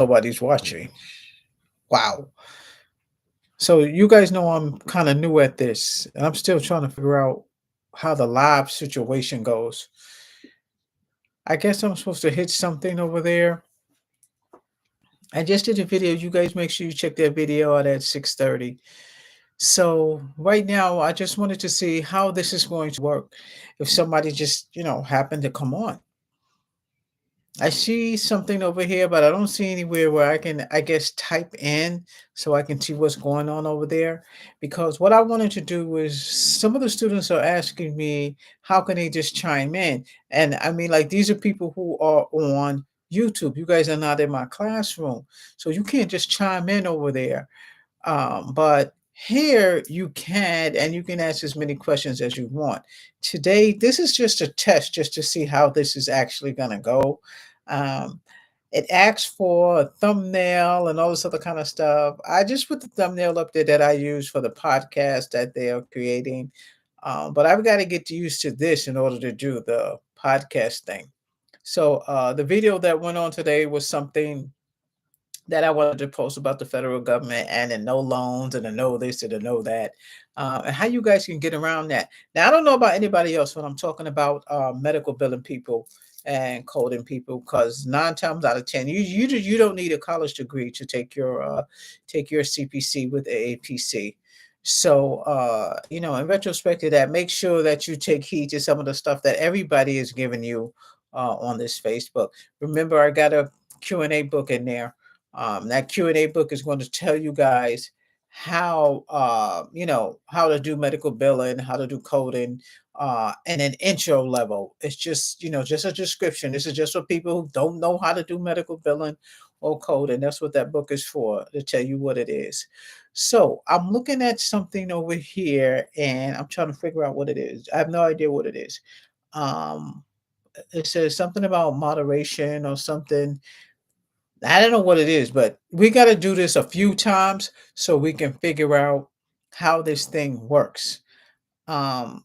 nobody's watching. Wow. So you guys know I'm kind of new at this, and I'm still trying to figure out how the live situation goes. I guess I'm supposed to hit something over there. I just did a video. You guys make sure you check that video out at 6:30. So right now, I just wanted to see how this is going to work. If somebody just, happened to come on. I see something over here, but I don't see anywhere where I can, I guess, type in so I can see what's going on over there. Because what I wanted to do is some of the students are asking me, how can they just chime in? And I mean, like, these are people who are on YouTube. You guys are not in my classroom. So you can't just chime in over there. But here you can, and you can ask as many questions as you want. Today, this is just a test just to see how this is actually going to go. Um, it asks for a thumbnail and all this other kind of stuff. I just put the thumbnail up there that I use for the podcast that they are creating. But I've got to get used to this in order to do the podcast thing. So the video that went on today was something that I wanted to post about the federal government and the no loans and the no this and the no that, and how you guys can get around that. Now, I don't know about anybody else when I'm talking about medical billing people and coding people, because 9 times out of 10, you don't need a college degree to take your CPC with AAPC. So, in retrospect to that, make sure that you take heed to some of the stuff that everybody is giving you on this Facebook. Remember, I got a Q&A book in there. That Q&A book is going to tell you guys how how to do medical billing, how to do coding, and an intro level. It's just just a description. This is just for people who don't know how to do medical billing or coding. That's what that book is for, to tell you what it is. So I'm looking at something over here, and I'm trying to figure out what it is. I have no idea what it is. Um, it says something about moderation or something. I don't know what it is, but we got to do this a few times so we can figure out how this thing works. Um,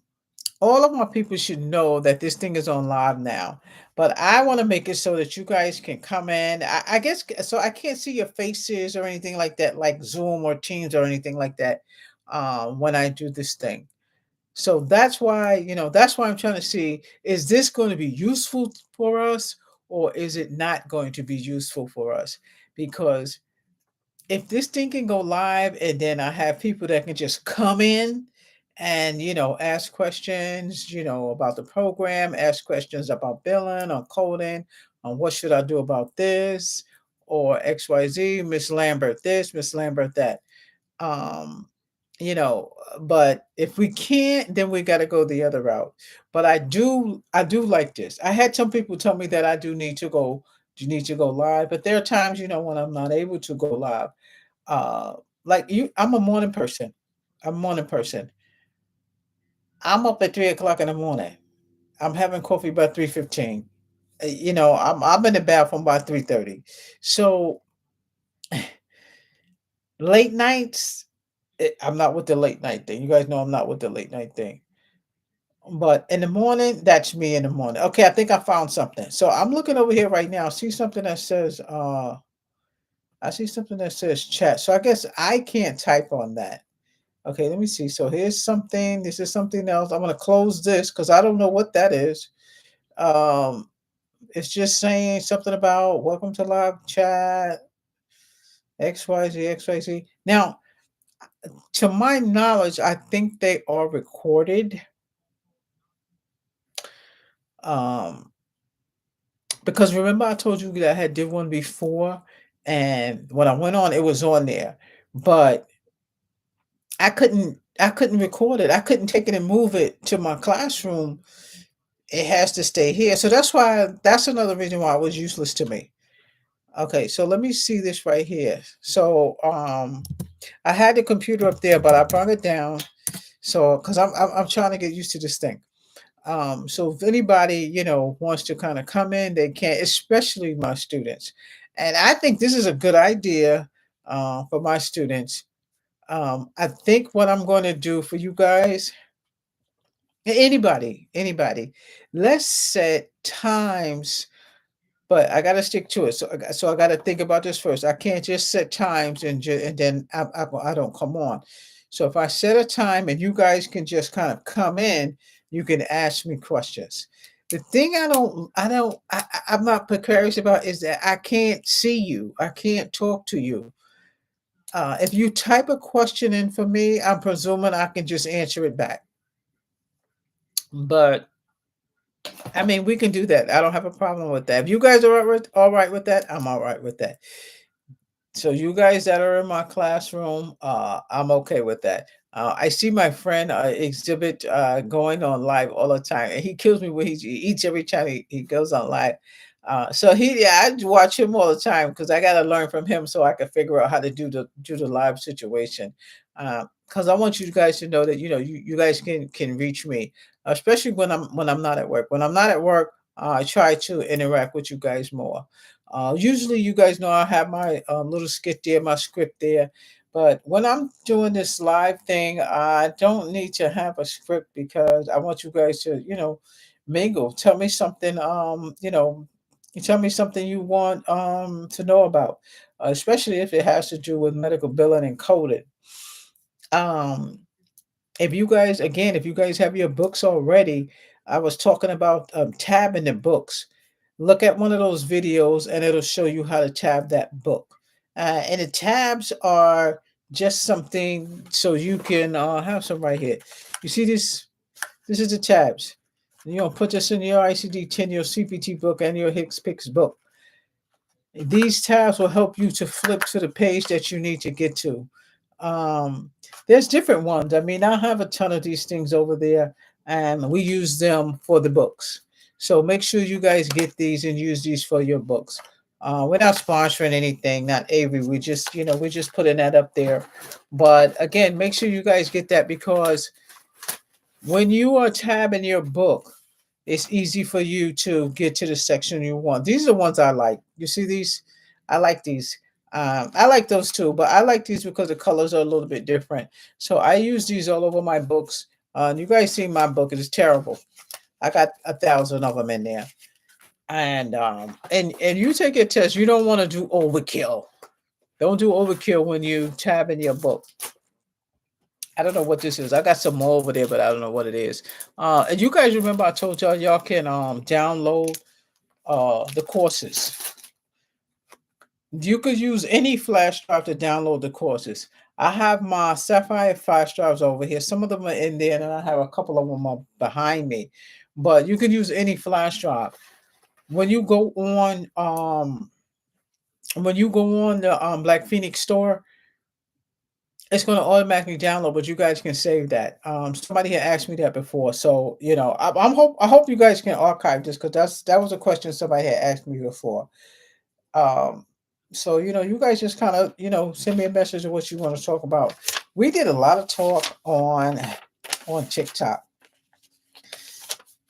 all of my people should know that this thing is on live now, but I want to make it so that you guys can come in. I guess so. I can't see your faces or anything like that, like Zoom or Teams or anything like that, when I do this thing. So that's why I'm trying to see, is this going to be useful for us or is it not going to be useful for us? Because if this thing can go live and then I have people that can just come in and ask questions, about the program, ask questions about billing or coding, on what should I do about this or XYZ, Miss Lambert this, Miss Lambert that. Um, but if we can't, then we got to go the other route. But I do like this. I had some people tell me that I do need to go, you need to go live, but there are times, when I'm not able to go live. Uh, like you, I'm a morning person. I'm a morning person. I'm up at 3 o'clock in the morning. I'm having coffee by 3:15. I'm in the bathroom by 3:30. So late nights, I'm not with the late night thing. You guys know I'm not with the late night thing. But in the morning, that's me in the morning. Okay, I think I found something. So I'm looking over here right now. I see something that says chat. So I guess I can't type on that. Okay, let me see. So here's something. This is something else. I'm gonna close this because I don't know what that is. Um, it's just saying something about welcome to live chat, XYZ, XYZ. Now, to my knowledge, I think they are recorded. Um, because remember I told you that I had did one before, and when I went on, it was on there, but I couldn't record it. I couldn't take it and move it to my classroom. It has to stay here. So that's another reason why it was useless to me. Okay, so let me see this right here. So I had the computer up there, but I brought it down. So because I'm trying to get used to this thing. So if anybody, wants to kind of come in, they can, especially my students. And I think this is a good idea for my students. I think what I'm going to do for you guys, anybody, let's set times but I gotta stick to it. So I gotta think about this first. I can't just set times and then I don't come on. So if I set a time and you guys can just kind of come in, you can ask me questions. The thing I'm not precarious about is that I can't see you. I can't talk to you. If you type a question in for me, I'm presuming I can just answer it back. But I mean, we can do that. I don't have a problem with that. If you guys are all right with that, I'm all right with that. So you guys that are in my classroom, I'm okay with that. I see my friend Exhibit going on live all the time, and he kills me when he eats every time he goes on live. Yeah, I watch him all the time because I got to learn from him so I can figure out how to do the live situation. Because I want you guys to know that you guys can reach me, especially when I'm not at work. When I'm not at work, I try to interact with you guys more. Usually, you guys know I have my little skit there, my script there. But when I'm doing this live thing, I don't need to have a script because I want you guys to, mingle. Tell me something, you tell me something you want to know about, especially if it has to do with medical billing and coding. Um, if you guys have your books already, I was talking about tabbing the books. Look at one of those videos and it'll show you how to tab that book. And the tabs are just something so you can have some right here. You see this? This is the tabs. Put this in your ICD 10, your CPT book, and your Hicks Picks book. These tabs will help you to flip to the page that you need to get to. Um, there's different ones. I mean, I have a ton of these things over there, and we use them for the books. So make sure you guys get these and use these for your books. We're not sponsoring anything, not Avery. We're just putting that up there. But again, make sure you guys get that because when you are tabbing your book, it's easy for you to get to the section you want. These are the ones I like. You see these? I like these. I like those too, but I like these because the colors are a little bit different. So I use these all over my books. You guys see my book; it is terrible. I got 1,000 of them in there, and you take a test. You don't want to do overkill. Don't do overkill when you tab in your book. I don't know what this is. I got some more over there, but I don't know what it is. And you guys remember I told y'all can download the courses. You could use any flash drive to download the courses. I have my Sapphire flash drives over here. Some of them are in there, and I have a couple of them are behind me. But you can use any flash drive. When you go on the Black Phoenix store, it's going to automatically download, but you guys can save that. Somebody had asked me that before, so I hope you guys can archive this because that was a question somebody had asked me before. Um, so you guys just kind of send me a message of what you want to talk about. We did a lot of talk on TikTok.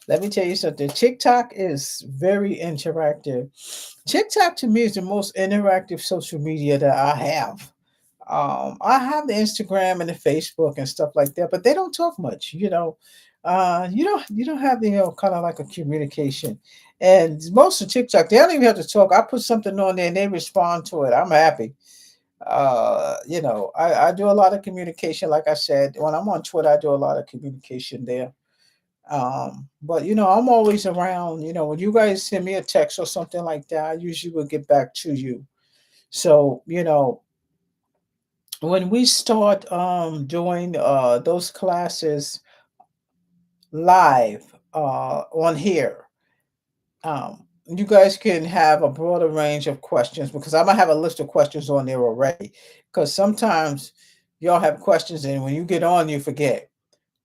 Let me tell you something. TikTok is very interactive. TikTok to me is the most interactive social media that I have. I have the Instagram and the Facebook and stuff like that, but they don't talk much. You don't have the kind of like a communication. And most of TikTok, they don't even have to talk. I put something on there and they respond to it. I'm happy. I do a lot of communication. Like I said, when I'm on Twitter, I do a lot of communication there. But I'm always around. When you guys send me a text or something like that, I usually will get back to you. So when we start doing those classes live on here, you guys can have a broader range of questions because I'm gonna have a list of questions on there already. Because sometimes y'all have questions and when you get on, you forget.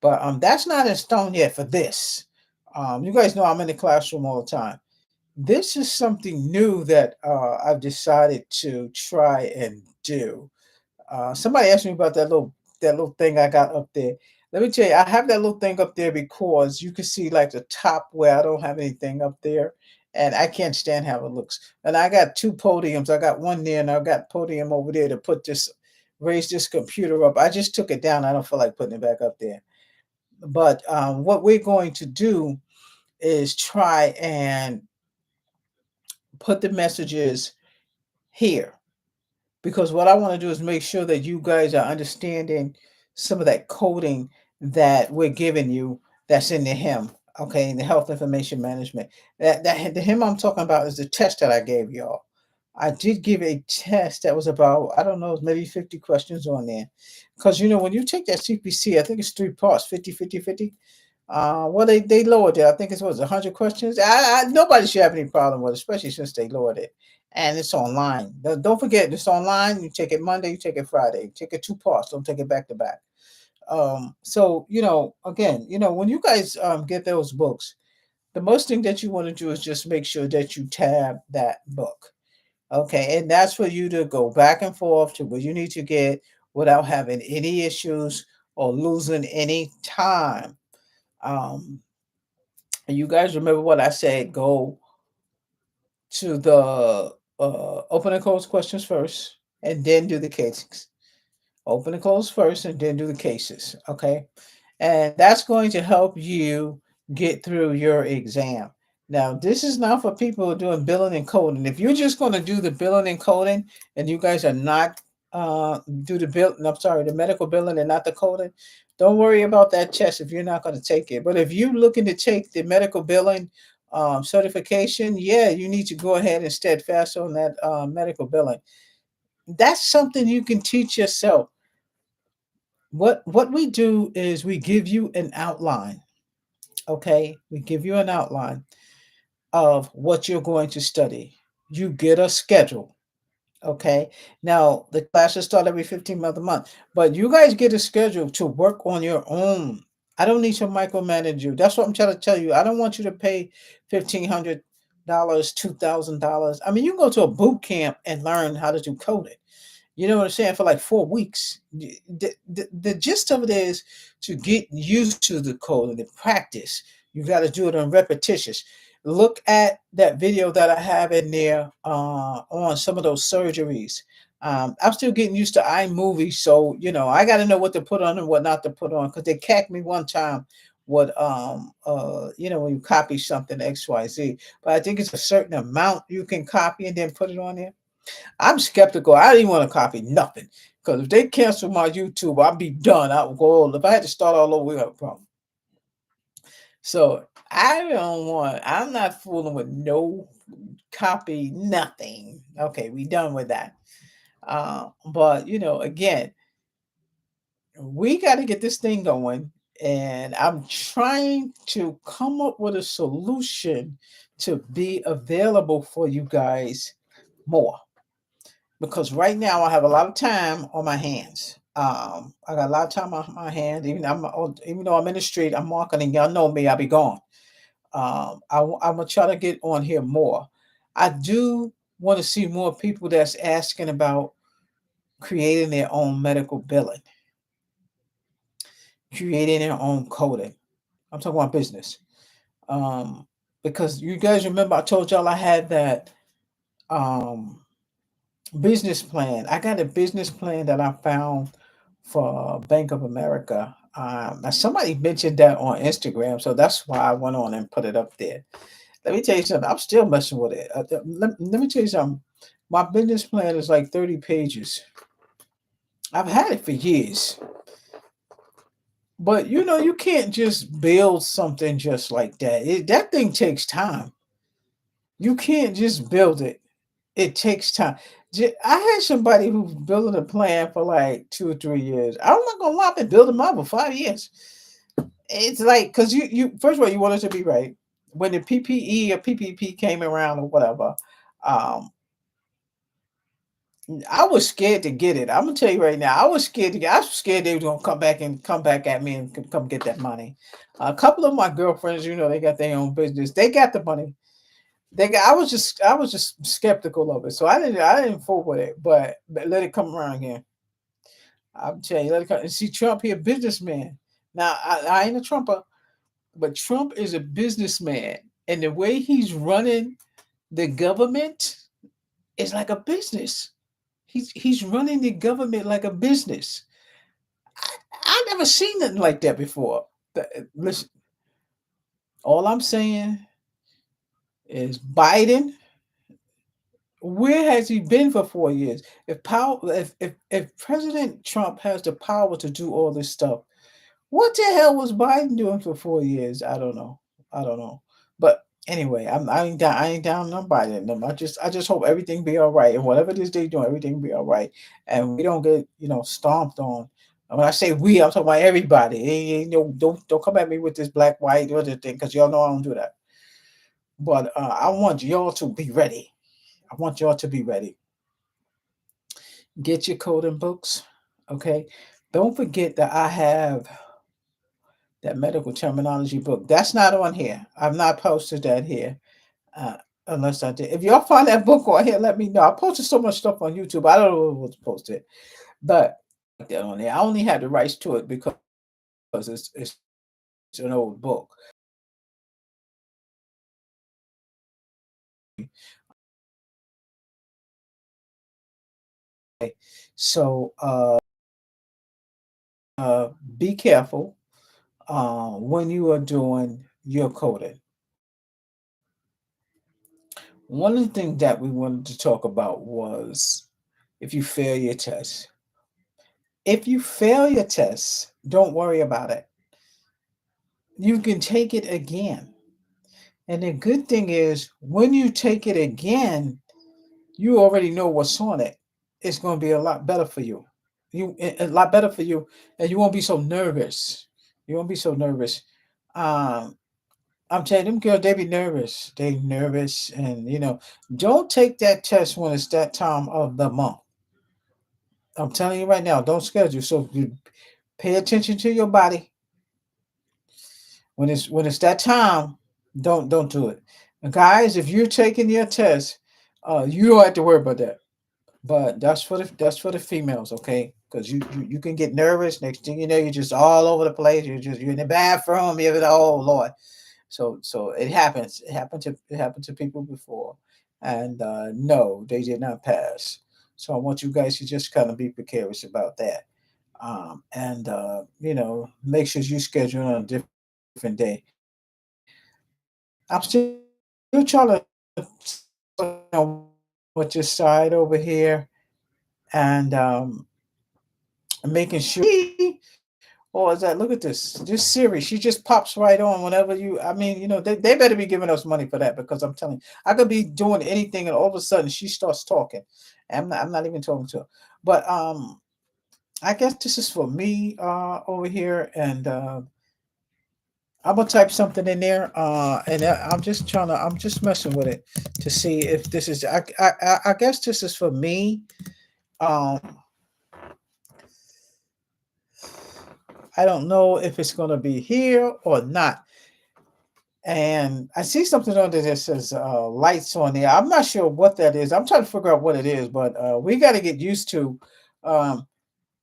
But that's not in stone yet for this. You guys know I'm in the classroom all the time. This is something new that I've decided to try and do. Somebody asked me about that little thing I got up there. Let me tell you, I have that little thing up there because you can see like the top where I don't have anything up there, and I can't stand how it looks. And I got two podiums. I got one there, and I got podium over there to raise this computer up. I just took it down. I don't feel like putting it back up there. But what we're going to do is try and put the messages here, because what I want to do is make sure that you guys are understanding some of that coding that we're giving you that's in the HIM, okay, in the health information management. That the HIM I'm talking about is the test that I gave y'all. I did give a test that was about, I don't know, maybe 50 questions on there. Because, when you take that CPC, I think it's three parts, 50, 50, 50. Well, they lowered it. I think it was 100 questions. Nobody should have any problem with it, especially since they lowered it. And it's online. Don't forget, it's online. You take it Monday, you take it Friday. You take it two parts. Don't take it back to back. So, again, when you guys get those books, the most thing that you want to do is just make sure that you tab that book. Okay, and that's for you to go back and forth to where you need to get without having any issues or losing any time. Um, and you guys remember what I said, go to the open and close questions first, and then do the cases. Open and close first, and then do the cases. Okay, and that's going to help you get through your exam. Now, this is not for people who are doing billing and coding. If you're just going to do the billing and coding, and you guys are not do the bill, I'm sorry, the medical billing and not the coding, don't worry about that test if you're not going to take it. But if you're looking to take the medical billing certification, yeah, you need to go ahead and steadfast on that medical billing. That's something you can teach yourself. What we do is we give you an outline. Okay, we give you an outline of what you're going to study. You get a schedule. Okay, now the classes start every 15th of the month, but you guys get a schedule to work on your own. I don't need to micromanage you. That's what I'm trying to tell you. I don't want you to pay $1,500, $2,000. I mean, you can go to a boot camp and learn how to do coding. You know what I'm saying? For like 4 weeks. The gist of it is to get used to the code and the practice. You got to do it on repetitious. Look at that video that I have in there on some of those surgeries. I'm still getting used to iMovie, so I got to know what to put on and what not to put on, because they cacked me one time what when you copy something XYZ. But I think it's a certain amount you can copy and then put it on there. I'm skeptical. I didn't want to copy nothing, because if they cancel my YouTube, I'll be done. I will go old. If I had to start all over, we have a problem. So I'm not fooling with no copy, nothing. Okay, we done with that. But again, we got to get this thing going, and I'm trying to come up with a solution to be available for you guys more, because right now I have a lot of time on my hands. I got a lot of time on my hands. Even though I'm in the street, I'm marketing. Y'all know me. I'll be gone. I'm gonna try to get on here more. I do want to see more people that's asking about creating their own medical billing, creating their own coding. I'm talking about business. Um, because you guys remember I told y'all I had that um business plan. I got a business plan that I found for Bank of America. Now somebody mentioned that on Instagram, so that's why I went on and put it up there. Let me tell you something. I'm still messing with it. Let me tell you something. My business plan is like 30 pages. I've had it for years. But you can't just build something just like that. That thing takes time. You can't just build it. It takes time. I had somebody who's building a plan for like 2 or 3 years. I'm not gonna lie, I've been building mine for 5 years. It's like, because you first of all, you want it to be right. When the PPE or PPP came around or whatever, um, I was scared to get it. I'm gonna tell you right now, I was scared to get. I was scared they were gonna come back at me and come get that money. A couple of my girlfriends, they got their own business. They got the money. I was just skeptical of it, so I didn't fool with it. But let it come around again. I'm telling you, let it come. And see, Trump, he a businessman. Now I ain't a Trumper, but Trump is a businessman, and the way he's running the government is like a business. He's running the government like a business. I never seen nothing like that before. Listen, all I'm saying is Biden. Where has he been for 4 years? If President Trump has the power to do all this stuff, what the hell was Biden doing for 4 years? I don't know. I don't know. But anyway, I ain't down. I ain't down on Biden. No, I just hope everything be all right, and whatever this they doing, everything be all right, and we don't get stomped on. And when I say we, I'm talking about everybody. Don't come at me with this black white other thing because y'all know I don't do that. But I want y'all to be ready. I want y'all to be ready. Get your coding books, okay? Don't forget that I have that medical terminology book. That's not on here. I've not posted that here. Uh, unless I did. If y'all find that book on here, let me know. I posted so much stuff on YouTube. I don't know what's posted, but that on there. I only had the rights to it because it's an old book. So be careful when you are doing your coding. One of the things that we wanted to talk about was if you fail your test. If you fail your test, don't worry about it. You can take it again. And the good thing is, when you take it again, you already know what's on it. It's going to be a lot better for you. A lot better for you, and you won't be so nervous. You won't be so nervous. Um, I'm telling them girls, they be nervous. They nervous, and don't take that test when it's that time of the month. I'm telling you right now, don't schedule. So you pay attention to your body. When it's that time, don't do it. And guys, if you're taking your test, you don't have to worry about that. But that's for the females, okay? Because you can get nervous. Next thing you know, you're just all over the place. You're in the bathroom. You're oh Lord. So it happens. It happened to people before, and no, they did not pass. So I want you guys to just kind of be precarious about that, and make sure you schedule on a different day. I'm still trying to with your side over here, and making sure. Or is that look at this Siri? She just pops right on whenever you. I mean, they better be giving us money for that because I'm telling you, I could be doing anything and all of a sudden she starts talking. I'm not even talking to her. But I guess this is for me over here, and I'm gonna type something in there, and I'm just messing with it to see if this is. I guess this is for me. Um, I don't know if it's gonna be here or not. And I see something on there that says lights on there. I'm not sure what that is. I'm trying to figure out what it is, but we got to get used to um,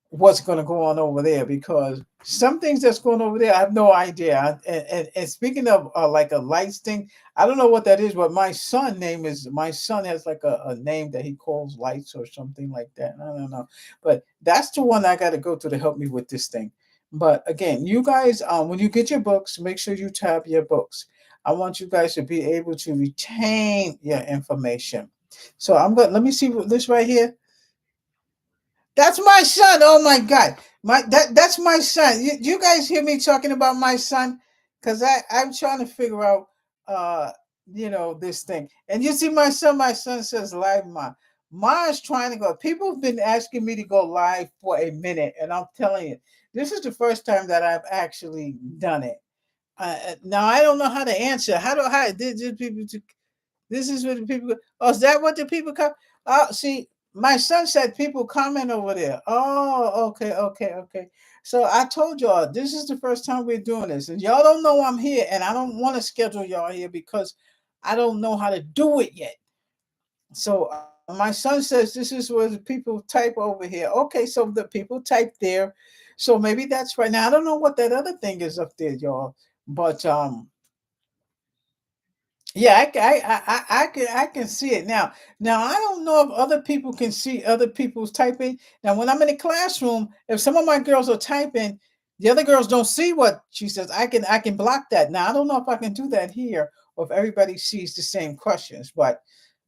what's going to go on over there because some things that's going over there, I have no idea. And speaking of like a lights thing, I don't know what that is. But my son has like a name that he calls lights or something like that. I don't know, but that's the one I got to go to help me with this thing. But again, you guys, when you get your books, make sure you tab your books. I want you guys to be able to retain your information. So let me see this right here. That's my son. Oh my God. That's my son. You guys hear me talking about my son? Because I'm trying to figure out uh this thing. And you see my son says live ma. Ma is trying to go. People have been asking me to go live for a minute, and I'm telling you, this is the first time that I've actually done it. Now I don't know how to answer. How did people this is what the people. Oh, is that what the people come? Oh, see, my son said people comment over there. Oh, okay, okay, okay. So I told y'all this is the first time we're doing this, and y'all don't know I'm here, and I don't want to schedule y'all here because I don't know how to do it yet. So my son says this is where the people type over here. Okay, so the people type there. So maybe that's right now. I don't know what that other thing is up there, y'all, but yeah, I can see it now. Now I don't know if other people can see other people's typing. Now when I'm in the classroom, if some of my girls are typing, the other girls don't see what she says. I can block that. Now I don't know if I can do that here or if everybody sees the same questions, but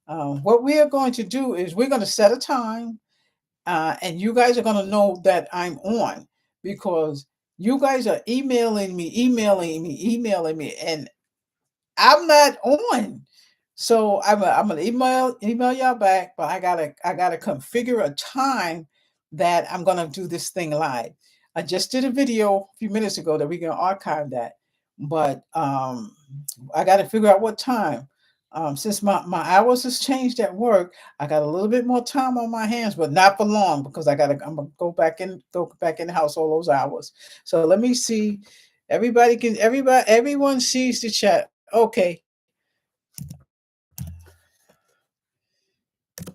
What we are going to do is we're going to set a time, and you guys are going to know that I'm on, because you guys are emailing me, and I'm not on. So I'm gonna email y'all back, but I gotta configure a time that I'm gonna do this thing live. I just did a video a few minutes ago that we can archive that, but I got to figure out what time. Since my hours has changed at work, I got a little bit more time on my hands, but not for long, because I'm gonna go back in the house all those hours. So let me see. Everyone sees the chat. Okay,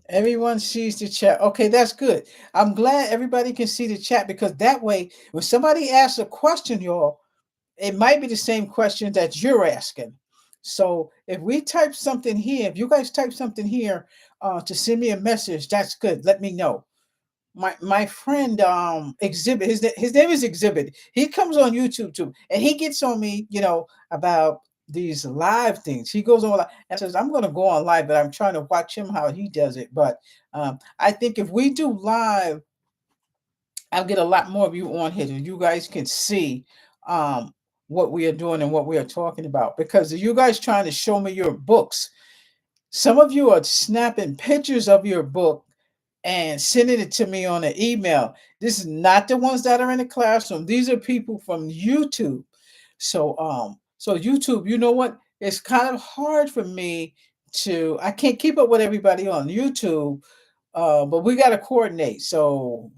everyone sees the chat. Okay, that's good. I'm glad everybody can see the chat, because that way, when somebody asks a question, y'all, it might be the same question that you're asking. So if we type something here, if you guys type something here to send me a message, that's good. Let me know. My friend Exhibit, his name is Exhibit. He comes on YouTube too, and he gets on me, about these live things. He goes on live and says, "I'm going to go on live," but I'm trying to watch him how he does it. But I think if we do live, I'll get a lot more of you on here, so you guys can see um, what we are doing and what we are talking about. Because you guys trying to show me your books. Some of you are snapping pictures of your book and sending it to me on an email. This is not the ones that are in the classroom. These are people from YouTube. So YouTube, you know what? It's kind of hard for me to. I can't keep up with everybody on YouTube, but we got to coordinate. So,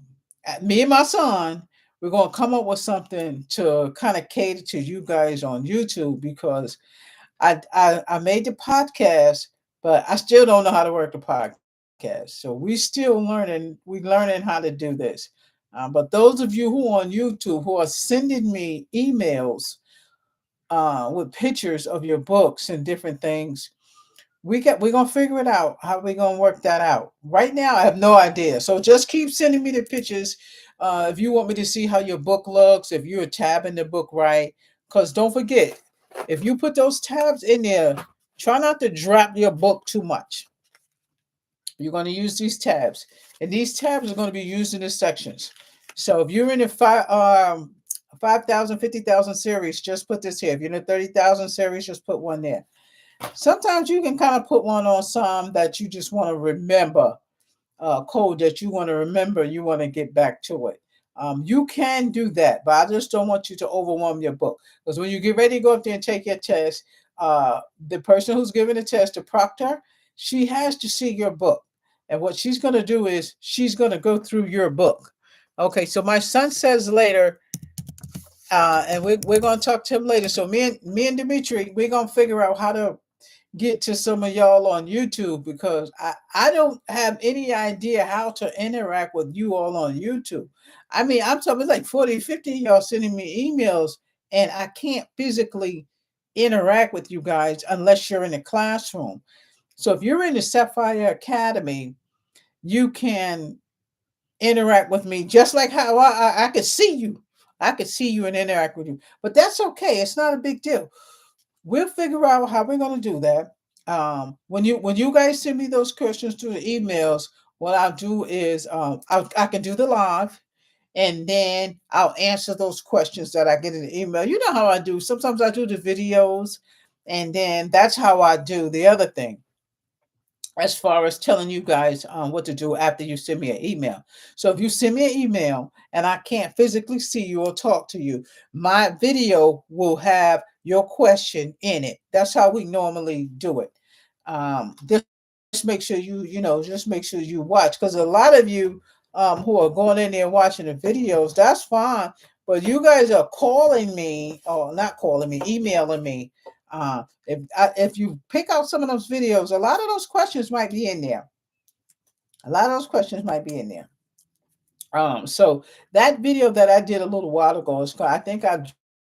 me and my son, we're gonna come up with something to kind of cater to you guys on YouTube, because I made the podcast, but I still don't know how to work the podcast. So we still learning. We learning how to do this. But those of you who on YouTube who are sending me emails with pictures of your books and different things, we're gonna figure it out. How we gonna work that out? Right now, I have no idea. So just keep sending me the pictures. If you want me to see how your book looks, if you're tabbing the book right, because don't forget, if you put those tabs in there, try not to drop your book too much. You're going to use these tabs, and these tabs are going to be used in the sections. So if you're in the 5,000, 50,000 series, just put this here. If you're in the 30,000 series, just put one there. Sometimes you can kind of put one on some that you just want to remember, code that you want to remember, you want to get back to it. You can do that, but I just don't want you to overwhelm your book, because when you get ready to go up there and take your test, the person who's giving the test, the proctor, she has to see your book. And what she's going to do is she's going to go through your book. Okay, so my son says later, and we're going to talk to him later. So me and Dimitri, we're going to figure out how to get to some of y'all on YouTube, because I don't have any idea how to interact with you all on YouTube. I mean, I'm talking like 40, 50 of y'all sending me emails, and I can't physically interact with you guys unless you're in the classroom. So if you're in the Sapphire Academy, you can interact with me just like how I could see you. I could see you and interact with you. But that's okay. It's not a big deal. We'll figure out how we're going to do that. When you guys send me those questions through the emails, what I'll do is I can do the live, and then I'll answer those questions that I get in the email. You know how I do. Sometimes I do the videos, and then that's how I do the other thing, as far as telling you guys what to do after you send me an email. So if you send me an email and I can't physically see you or talk to you, my video will have your question in it. That's how we normally do it. Just make sure just make sure you watch, because a lot of you who are going in there and watching the videos, that's fine. But you guys are calling me, or not calling me, emailing me. If you pick out some of those videos, a lot of those questions might be in there. A lot of those questions might be in there. So that video that I did a little while ago is I think I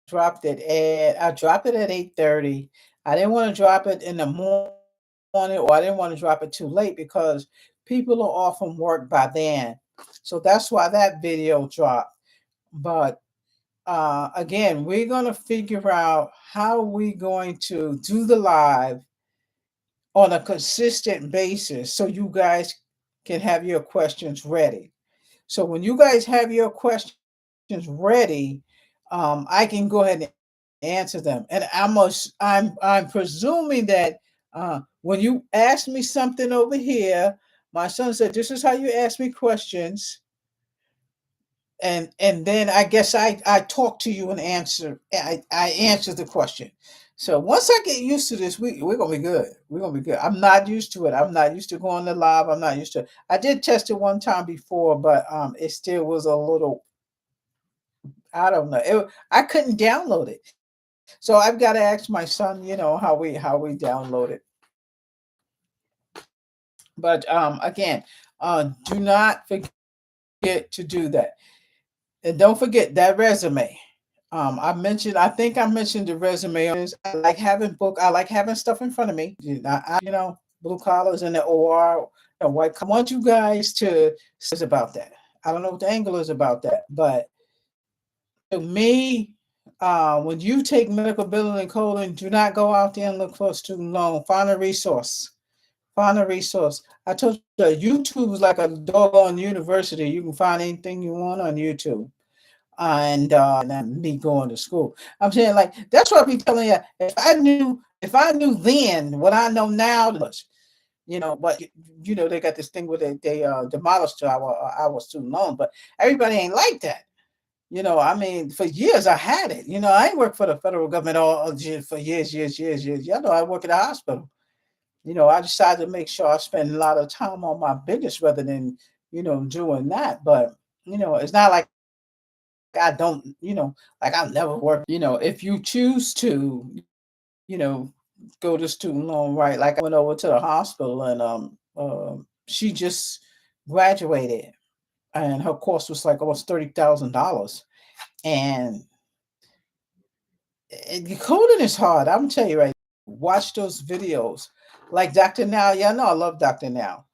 dropped it at 8:30. I didn't want to drop it in the morning, or I didn't want to drop it too late, because people are off from work by then. So that's why that video dropped. But again, we're going to figure out how we're going to do the live on a consistent basis so you guys can have your questions ready. So when you guys have your questions ready, I can go ahead and answer them. And I'm presuming that when you ask me something over here, my son said, "This is how you ask me questions." And then I guess I talk to you and I answer the question. So once I get used to this, we're gonna be good. We're gonna be good. I'm not used to it. I'm not used to going to live. I'm not used to it. I did test it one time before, but it still was a little, I don't know. I couldn't download it. So I've got to ask my son, how we download it. But again, do not forget to do that. And don't forget that resume. I think I mentioned the resume. I like having I like having stuff in front of me. Blue collars and the OR, white. I want you guys to say about that. I don't know what the angle is about that, but to me, when you take medical billing and coding, do not go out there and look for a student loan. Find a resource. Find a resource. I told you YouTube is like a doggone university. You can find anything you want on YouTube. And then me going to school. I'm saying, like, that's what I be telling you. If I knew then what I know now, but they got this thing where they demolished our student loan, but everybody ain't like that. I mean, for years I had it. I ain't worked for the federal government for years, years, years, years. Y'all know I work at a hospital. I decided to make sure I spend a lot of time on my business rather than, doing that. But, it's not like I don't, like I've never worked. If you choose to, you know, go to student loan, right? Like I went over to the hospital and she just graduated and her course was like almost $30,000. And coding is hard. I'm gonna tell you right. Watch those videos, like Dr. Now. Yeah, I know I love Dr. Now,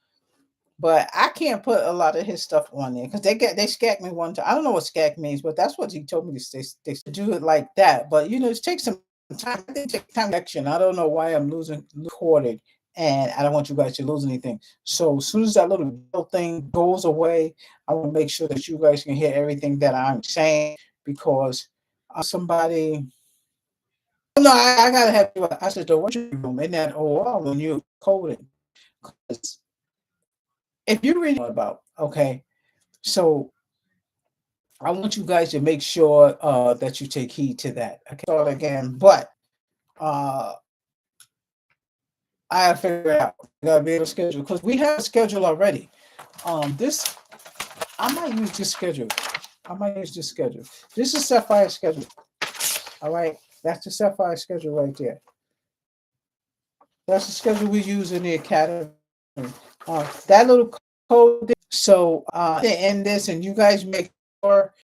but I can't put a lot of his stuff on there because they scacked me one time. I don't know what scack means, but that's what he told me to they do it like that. But it takes some time. It takes time action. I don't know why I'm losing recorded, and I don't want you guys to lose anything. So as soon as that little thing goes away, I want to make sure that you guys can hear everything that I'm saying because somebody. No, I gotta have you. I said the washroom room in that OR when you coding. Because if you really know about, okay, so I want you guys to make sure that you take heed to that. Okay, start again, but uh I gotta figure it out. I gotta be able to schedule because we have a schedule already. This I might use this schedule. I might use this schedule. This is Sapphire schedule. All right, that's the Sapphire schedule right there. That's the schedule we use in the academy. That little code. So end this, and you guys make sure